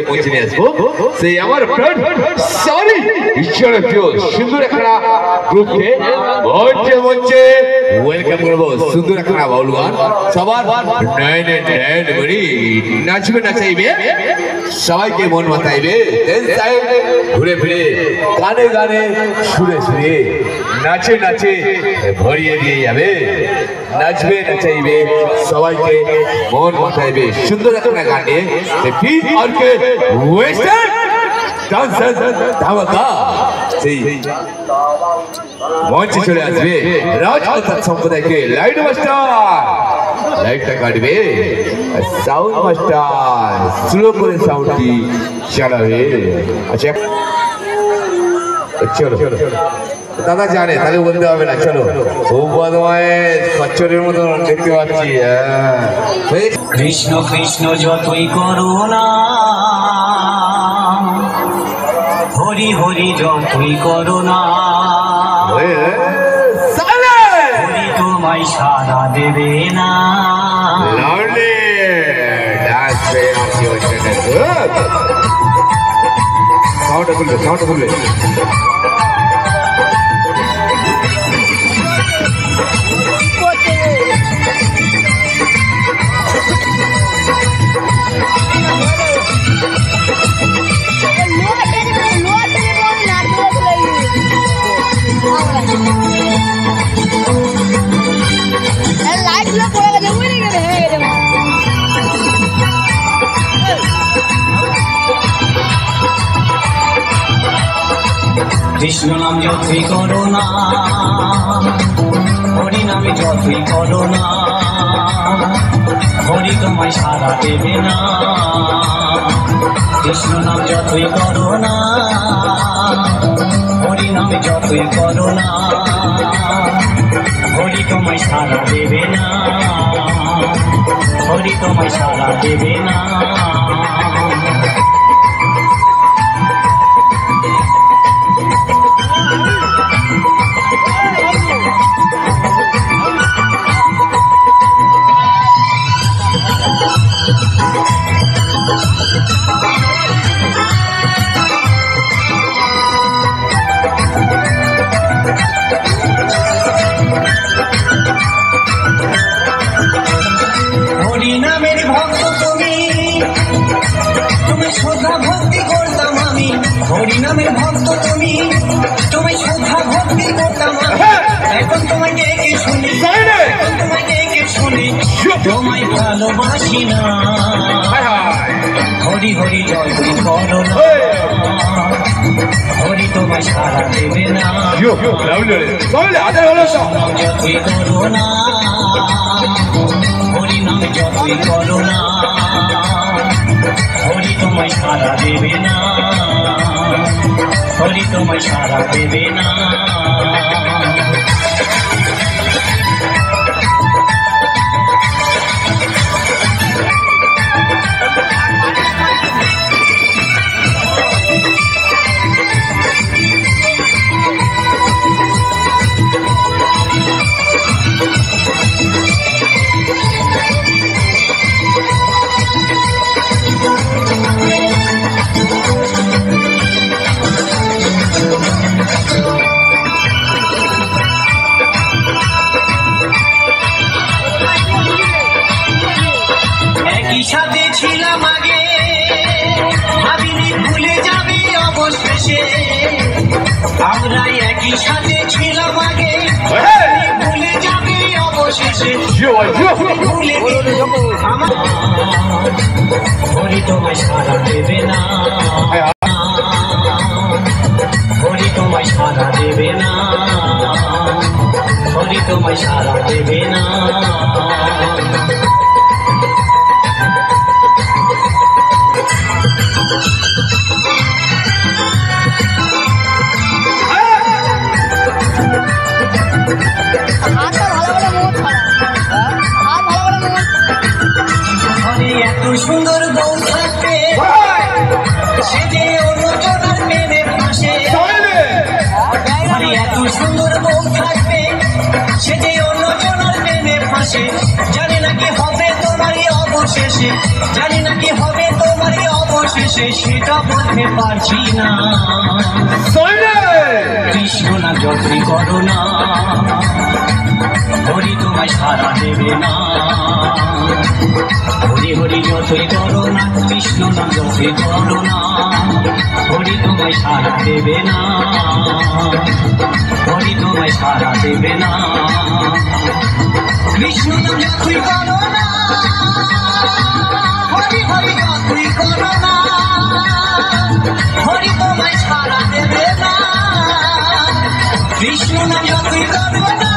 পৌঁছে নিয়ে আসবো সেই আমার সরি ঈশ্বরের প্রিয় সুন্দর একটা গ্রুপকে মঞ্চে মঞ্চে ওয়েলকাম করবো। সুন্দর একটা বাউল গান সবার নাচবে নাচাইবে, সবাইকে মন মাতাইবে, ঘুরে ফিরে গানে গানে সুরে সুরে নাচে নাচে ভরিয়ে দিয়ে যাবে, নাচবে নাচাইবে, সবাইকে মন মাতাইবে। সুন্দর একটা গান নিয়ে ওয়েস্টার্ন ডান্সার ধামাকা সেই মঞ্চে চলে আসবে। রাজপ্রসাদ সম্প্রদায়কে লাইট মাস্টার লাইটটা কাটবে, সাউন্ড মাস্টার স্লো করে সাউন্ডটি চালাবে। আচ্ছা চলো দাদা জানে তাহলে বলতে হবে না। চলো খুব বদমায়েশ কচ্ছরের মতো দেখতে পাচ্ছি। কৃষ্ণ কৃষ্ণ যতই করো না, হরি হরি যতই করো না, হরি তোমায় সারা দেবে না। সাউন্ডটা খুলবে, সাউন্ডটা খুলবে। কৃষ্ণ নাম যতই করো না, হরি নামে যতই করো না, হরি তোমায় সারা দেবে না। কৃষ্ণ নাম যতই করো না, হরি নামে যতই করো না, হরি তোমায় সারা দেবে না, হরি তোমায় সারা দেবে না। হরি নামের ভক্ত তুমি, তুমি শ্রদ্ধা ভক্তি করতাম আমি। হরি নামের ভক্ত তুমি, তুমি শ্রদ্ধা ভক্তি করতাম আমি। এখন তোমায় ডেকে শুনি, এখন তোমায় ডেকে শুনি, তোমায় ভালোবাসি না। হরি হরি জয় তুমি করো না, হরি তোমায় সারা দেবে না। যতই করো না, হরি নামে যতই করো না, হরি তোমায় সারা দেবে না, হরি তোমায় সারা দেবে না। একই সাথে ছিলাম আগে, ভাবিনি ভুলে যাবে অবশেষে। আমরা একই সাথে ছিলাম আগে, ভুলে যাবে অবশেষে। হরি তোমায় সারা দেবে না, হরি তোমায় সারা দেবে না, হরি তোমায় সারা দেবে না। এত সুন্দর বউ থাকবে, সে যে অন্যজনের প্রেমে ফাঁসে। এত সুন্দর বউ থাকবে, সে যে অন্যজনের প্রেমে ফাঁসে। জানি নাকি হবে তোমারই অবশেষে, জানি নাকি হবে তোমারই অবশেষে। সে সেটা বলতে পারছি না। কৃষ্ণ নাম যতই করো না, হরি তোমায় সারা দেবে না। হরি হরি যতই করো না, কৃষ্ণ নাম যতই করো না, হরি তোমায় সারা দেবে না। হরি তোমায় সারা দেবে না। কৃষ্ণ নাম যতই করো না, হরি হরি যতই করো না, হরি তোমায় সারা দেবে না। কৃষ্ণ নাম যতই করো না,